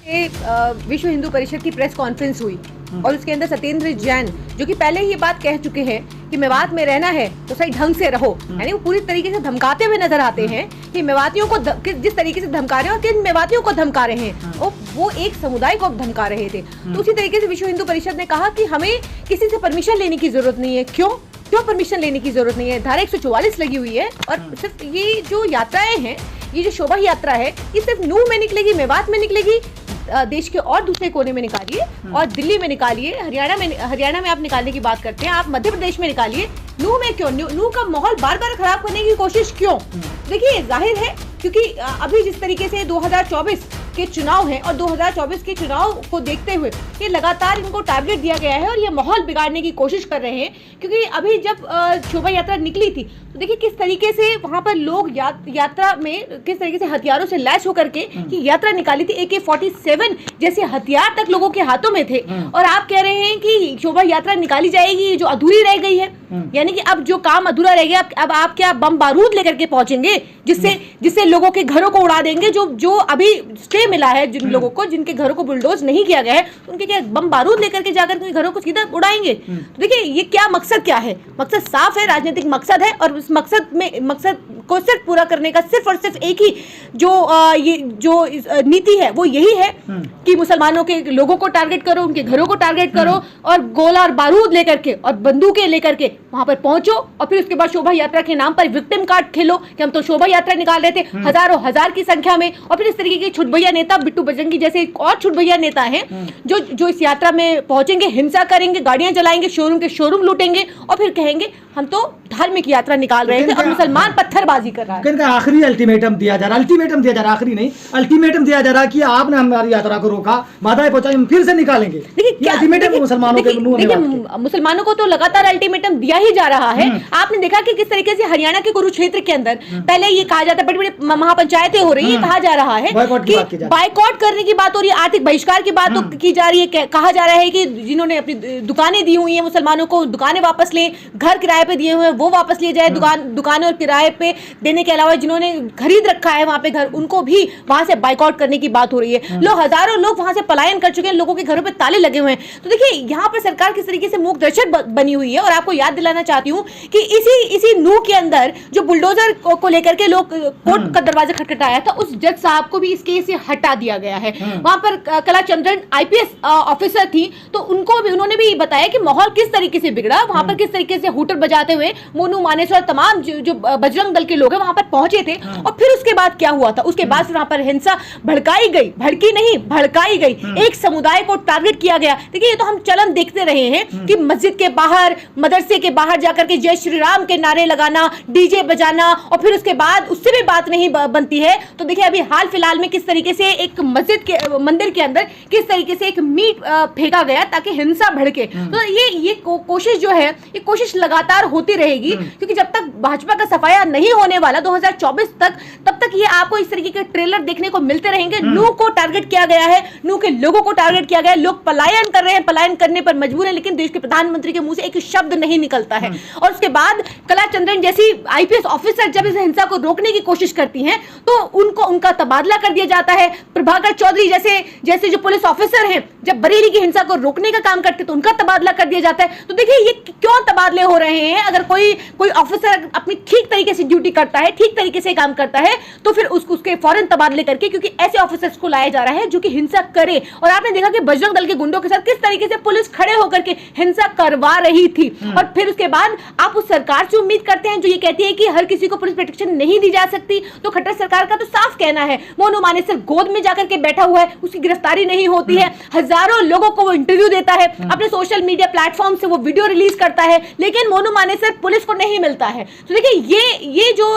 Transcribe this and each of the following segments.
विश्व हिंदू परिषद की press conference हुई और उसके अंदर सत्येंद्र जैन जो कि पहले ही ये बात कह चुके हैं कि मेवात में रहना है तो सही ढंग से रहो, यानी वो पूरी तरीके से धमकाते हुए नजर आते हैं कि मेवातियों को जिस तरीके से धमका रहे हैं और किन मेवातियों को धमका रहे हैं, वो एक समुदाय को धमका रहे थे। तो उसी तरीके से विश्व हिंदू परिषद ने कहा कि हमें किसी से परमिशन लेने की जरूरत नहीं है। क्यों परमिशन लेने की जरूरत नहीं है? धारा 144 लगी हुई है और सिर्फ ये जो यात्राएं हैं, ये जो शोभा यात्रा है, ये सिर्फ नूह में निकलेगी, मेवात में निकलेगी, देश के और दूसरे कोने में निकालिए और दिल्ली में निकालिए, हरियाणा में आप निकालने की बात करते हैं, आप मध्य प्रदेश में निकालिए, नूह में क्यों? नूह का माहौल बार बार खराब करने की कोशिश क्यों? देखिए जाहिर है क्योंकि अभी जिस तरीके से 2024 के चुनाव हैं और 2024 के चुनाव को देखते हुए ये लगातार इनको टारगेट दिया गया है और ये माहौल बिगाड़ने की कोशिश कर रहे हैं। क्योंकि अभी जब शोभा यात्रा निकली थी तो देखिए किस तरीके से वहां पर लोग यात्रा में किस तरीके से हथियारों से लैस होकर के की यात्रा निकाली थी। AK-47 जैसे हथियार तक लोगों के हाथों में थे और आप कह रहे हैं कि शोभा यात्रा निकाली जाएगी जो अधूरी रह गई है, यानी कि अब जो काम अधूरा रह गया, अब आप क्या बम बारूद लेकर के पहुंचेंगे जिससे लोगों के घरों को उड़ा देंगे? जो अभी स्टे मिला है जिन लोगों को, जिनके घरों को बुलडोज नहीं किया गया है, उनके क्या बम बारूद लेकर के जाकर के घरों को सीधा उड़ाएंगे? तो देखिए ये क्या मकसद क्या है? मकसद साफ है, राजनीतिक मकसद है और उस मकसद को सिर्फ पूरा करने का सिर्फ और सिर्फ एक ही जो नीति है वो यही है कि मुसलमानों के लोगों को टारगेट करो, उनके घरों को टारगेट करो और गोला और बारूद लेकर के और बंदूकें लेकर के वहां पर पहुंचो और फिर उसके बाद शोभा यात्रा के नाम पर विक्टिम कार्ड खेलो कि हम तो शोभा यात्रा निकाल रहे थे हजार की संख्या में। और फिर इस तरीके के छुटभैया नेता बिट्टू बजरंगी जैसे और छुटभैया नेता हैं जो इस यात्रा में पहुंचेंगे, हिंसा करेंगे, गाड़ियां जलाएंगे, शोरूम लूटेंगे और फिर कहेंगे हम तो धार्मिक यात्रा निकाल रहे थे और मुसलमान पत्थरबाजी कर रहा है। आखिरी अल्टीमेटम दिया जा रहा, आखिरी नहीं अल्टीमेटम दिया जा रहा कि आपने हमारी यात्रा को रोका, बाधाएं पहुंचाई, हम फिर से निकालेंगे। देखिए मुसलमानों को तो लगातार अल्टीमेटम दिया ही जा रहा है। आपने देखा कि किस तरीके से हरियाणा के कुरुक्षेत्र के अंदर पहले ये कहा जाता है, बड़ी बड़ी महापंचायतें हो रही है, कहा जा रहा है कि बाइकआउट करने की बात हो रही है, आर्थिक बहिष्कार की बात की जा रही है, कहा जा रहा है कि जिन्होंने अपनी दुकानें दी हुई है मुसलमानों को दुकानें वापस लें, घर किराए पे दिए हुए हैं वो वापस लिए जाए, दुकानें और किराए पे देने के अलावा जिन्होंने खरीद रखा है वहां पे घर, उनको भी वहां से बाइकआउट करने की बात हो रही है। हजारों लोग वहां से पलायन कर चुके हैं, लोगों के घरों पे ताले लगे हुए हैं। तो देखिए यहाँ पर सरकार किस तरीके से मूक दर्शक बनी हुई है। और आपको याद दिलाना चाहती हूँ कि इसी नूह के अंदर जो बुलडोजर को लेकर के लोग कोर्ट का दरवाजा खटखटाया था, उस जज साहब को भी इस केस से हटा दिया गया है। वहां पर कलाचंद्रन IPS ऑफिसर थी, तो उन्होंने भी बताया कि माहौल किस तरीके से बिगड़ा, वहां पर किस तरीके से हूटर बजाते हुए मोनू मानेसर और तमाम जो बजरंग दल के लोग हैं वहां पर पहुंचे थे। और फिर उसके बाद क्या हुआ था? उसके बाद वहां पर हिंसा भड़काई गई, एक समुदाय को टारगेट किया गया। देखिए ये तो हम चलन देखते रहे हैं कि मस्जिद के बाहर, मदरसे के बाहर जाकर के जय श्री राम के नारे लगाना, डीजे बजाना और फिर उसके बाद उससे भी बात नहीं बनती है। तो देखिए अभी हाल फिलहाल में किस तरीके से एक मंदिर के अंदर किस तरीके से एक मीट फेंका गया ताकि हिंसा भड़के। तो ये कोशिश जो है, ये कोशिश लगातार होती रहेगी क्योंकि जब तक भाजपा का सफाया नहीं होने वाला 2024 तक, तब तक ये आपको इस तरीके के ट्रेलर देखने को मिलते रहेंगे। नूह को टारगेट किया गया है, नूह के लोगों को टारगेट किया गया है, लोग पलायन कर रहे हैं, पलायन करने पर मजबूर है, लेकिन देश के प्रधानमंत्री के मुंह से एक शब्द नहीं निकलता है। और उसके बाद कलाचंद्रन जैसी IPS ऑफिसर जब इस हिंसा को रोकने की कोशिश करती हैं तो उनका तबादला कर दिया जाता है। प्रभाकर चौधरी जैसे जो पुलिस ऑफिसर हैं, जब बरेली की हिंसा को रोकने का काम करते तो उनका तबादला कर दिया जाता है। तो देखिए ये क्यों तबादले हो रहे हैं? अगर कोई ऑफिसर अपनी ठीक तरीके से ड्यूटी करता है, ठीक तरीके से काम करता है, तो फिर उसके फौरन तबादले करके, क्योंकि ऐसे ऑफिसर्स को लाया जा रहा है जो कि हिंसा करे। और आपने देखा कि बजरंग दल के गुंडों के साथ किस तरीके से पुलिस खड़े होकर के हिंसा करवा रही थी। और फिर उसके बाद आप उस सरकार से उम्मीद करते हैं जो ये कहती है कि हर किसी को पुलिस प्रोटेक्शन नहीं दी जा सकती। तो खट्टर सरकार का तो साफ कहना है, मोनू मानेसर गोद में जाकर के बैठा हुआ है, उसकी गिरफ्तारी नहीं होती है, हजारों लोगों को वो इंटरव्यू देता है, अपने सोशल मीडिया प्लेटफॉर्म से वो वीडियो रिलीज करता है, लेकिन मोनू मानेसर पुलिस को नहीं मिलता है। तो देखिए ये जो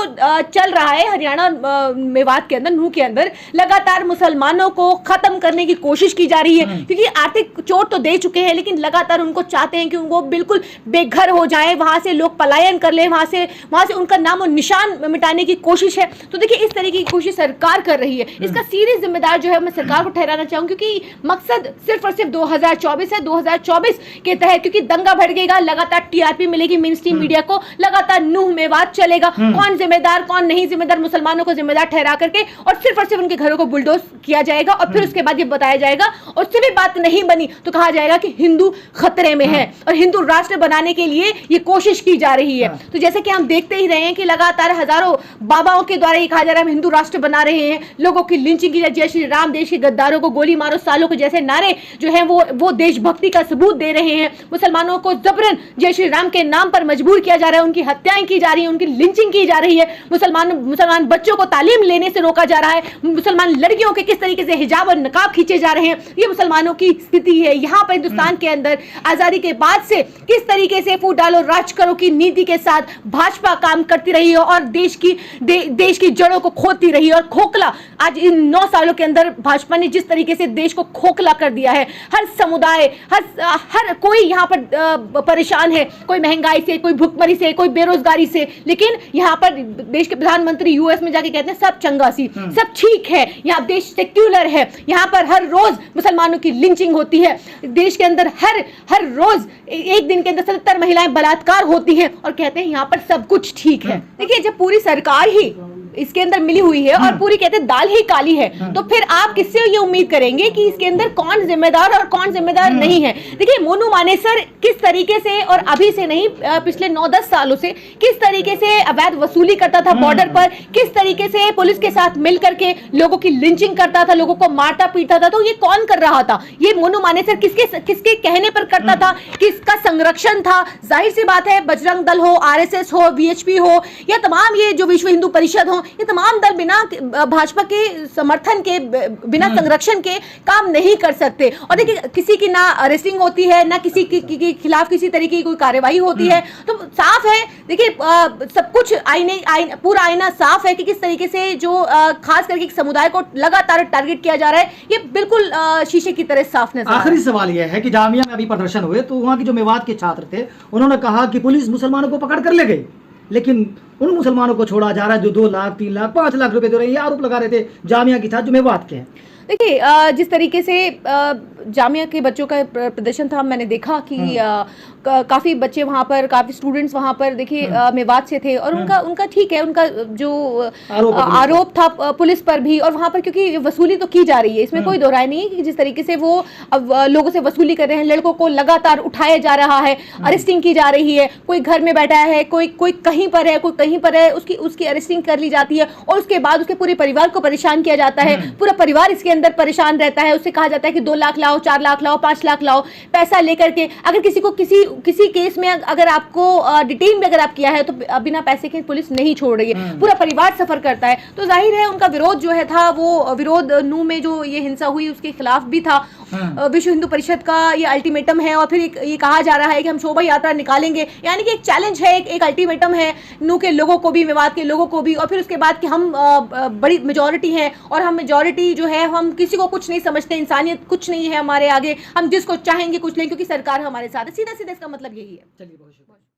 चल रहा है हरियाणा मेवात के अंदर, नूह के अंदर, लगातार मुसलमानों को खत्म करने की कोशिश की जा रही है क्योंकि आर्थिक चोट तो दे चुके हैं, लेकिन लगातार उनको चाहते हैं कि वो बिल्कुल बेघर हो जाएं, वहां से लोग पलायन कर ले, वहां से उनका नाम और निशान मिटाने की कोशिश है। तो देखिए इस तरीके की कोशिश सरकार कर रही है। इसका सीरियस जिम्मेदार जो है मैं सरकार को ठहराना चाहूंगी क्योंकि मकसद सिर्फ और सिर्फ 2024 है। 2024 के तहत क्योंकि दंगा भड़केगा, लगातार TRP मिलेगी मेन स्ट्रीम मीडिया को, लगातार नूह मेवात चलेगा, कौन जिम्मेदार कौन नहीं जिम्मेदार, मुसलमानों को जिम्मेदार ठहरा करके और सिर्फ उनके घरों को बुलडोज किया जाएगा और फिर उसके बाद ये बताया जाएगा, और उससे भी बात नहीं बनी तो कहा जाएगा कि हिंदू खतरे में है और हिंदू राष्ट्र बनाने के लिए ये कोशिश की जा रही है। तो जैसे कि हम देखते ही रहे हैं कि लगातार हजारों बाबाओं के द्वारा ये कहा जा रहा है हम हिंदू राष्ट्र बना रहे हैं, लोगों की लिंचिंग की, जय श्री राम, देश के गद्दारों को गोली मारो सालों को जैसे नारे जो है वो देशभक्ति का सबूत दे रहे हैं। मुसलमानों को जबरन जय श्री राम के नाम पर मजबूर किया जा रहा है, उनकी हत्याएं की जा रही है, उनकी लिंचिंग की जा रही है, मुसलमान बच्चों को तालीम लेने से रोका जा रहा है, मुसलमान लड़कियों के किस तरीके से हिजाब और नकाब खींचे जा रहे हैं। ये मुसलमानों की स्थिति है यहाँ पर हिंदुस्तान के अंदर। आजादी के बाद से किस तरीके से फूट डालो राज करो की नीति के साथ भाजपा काम करती रही है और देश की जड़ों को खोदती रही है और खोखला आज इन 9 सालों के अंदर भाजपा ने जिस तरीके से देश को खोखला कर दिया है। हर समुदाय हर कोई यहाँ पर परेशान है, कोई महंगाई से, कोई भुखमरी से, कोई बेरोजगारी से, लेकिन यहाँ पर देश के प्रधानमंत्री यूएस में जाके कहते हैं सब चंगा सी, सब ठीक है, यहाँ देश सेक्युलर है, यहाँ पर हर रोज मुसलमानों की लिंचिंग होती है, देश के अंदर हर रोज एक दिन के अंदर 77 महिलाएं बलात्कार होती हैं और कहते हैं यहाँ पर सब कुछ ठीक है। देखिए जब पूरी सरकार ही इसके अंदर मिली हुई है और पूरी कहते हैं दाल ही काली है, तो फिर आप किससे ये उम्मीद करेंगे कि इसके अंदर कौन जिम्मेदार और कौन जिम्मेदार नहीं है। देखिए मोनू मानेसर किस तरीके से, और अभी से नहीं पिछले 9-10 सालों से किस तरीके से अवैध वसूली करता था बॉर्डर पर, किस तरीके से पुलिस के साथ मिल करके लोगों की लिंचिंग करता था, लोगों को मारता पीटता था, तो ये कौन कर रहा था? ये मोनू मानेसर किसके कहने पर करता था, किसका संरक्षण था? जाहिर सी बात है बजरंग दल हो, आरएसएस हो, वीएचपी हो या तमाम ये जो विश्व हिंदू परिषद हो, ये तमाम दल बिना भाजपा के समर्थन के, बिना संरक्षण के काम नहीं कर सकते। और देखिए किसी की ना अरेस्टिंग होती है, ना किसी के खिलाफ किसी तरीके की कोई कार्यवाही होती है, तो साफ है देखिए सब कुछ पूरा आईना साफ है कि किस तरीके से जो खास करके समुदाय को लगातार टारगेट किया जा रहा है, ये बिल्कुल शीशे की तरह साफ नजर। आखिरी सवाल यह है कि जामिया में अभी प्रदर्शन हुए तो वहाँ के जो मेवात के छात्र थे उन्होंने कहा कि पुलिस मुसलमानों को पकड़ कर ले गई, लेकिन उन मुसलमानों को छोड़ा जा रहा है जो 2 लाख 3 लाख 5 लाख रुपए दे रहे हैं, ये आरोप लगा रहे थे जामिया की छात्र जो मेवात के हैं। देखिए जिस तरीके से जामिया के बच्चों का प्रदर्शन था, मैंने देखा कि काफ़ी बच्चे वहाँ पर, काफ़ी स्टूडेंट्स वहाँ पर देखिए मेवात से थे और उनका ठीक है, उनका जो आरोप था पुलिस पर भी, और वहाँ पर क्योंकि वसूली तो की जा रही है, इसमें कोई दो राय नहीं है कि जिस तरीके से वो अब लोगों से वसूली कर रहे हैं, लड़कों को लगातार उठाया जा रहा है, अरेस्टिंग की जा रही है, कोई घर में बैठा है, कोई कहीं पर है, कोई कहीं पर है, उसकी अरेस्टिंग कर ली जाती है और उसके बाद उसके पूरे परिवार को परेशान किया जाता है, पूरा परिवार इसके अंदर परेशान रहता है। उससे कहा जाता है कि 2 लाख लाओ, 4 लाख लाओ, 5 लाख लाओ, पैसा लेकर के अगर किसी को किसी केस में अगर आपको डिटेन भी अगर आप किया है तो बिना पैसे के पुलिस नहीं छोड़ रही है, पूरा परिवार सफर करता है। तो जाहिर है उनका विरोध जो है था वो विरोध नूह में जो ये हिंसा हुई उसके खिलाफ भी था। विश्व हिंदू परिषद का ये अल्टीमेटम है और फिर ये कहा जा रहा है कि हम शोभा यात्रा निकालेंगे, यानी कि एक चैलेंज है, एक अल्टीमेटम है नूह के लोगों को भी, मेवात के लोगों को भी, और फिर उसके बाद कि हम बड़ी मेजॉरिटी हैं और हम मेजॉरिटी जो है हम किसी को कुछ नहीं समझते, इंसानियत कुछ नहीं है हमारे आगे, हम जिसको चाहेंगे कुछ लेंगे क्योंकि सरकार हमारे साथ है। सीधा सीधा इसका मतलब यही है। चलिए बहुत शुक्रिया।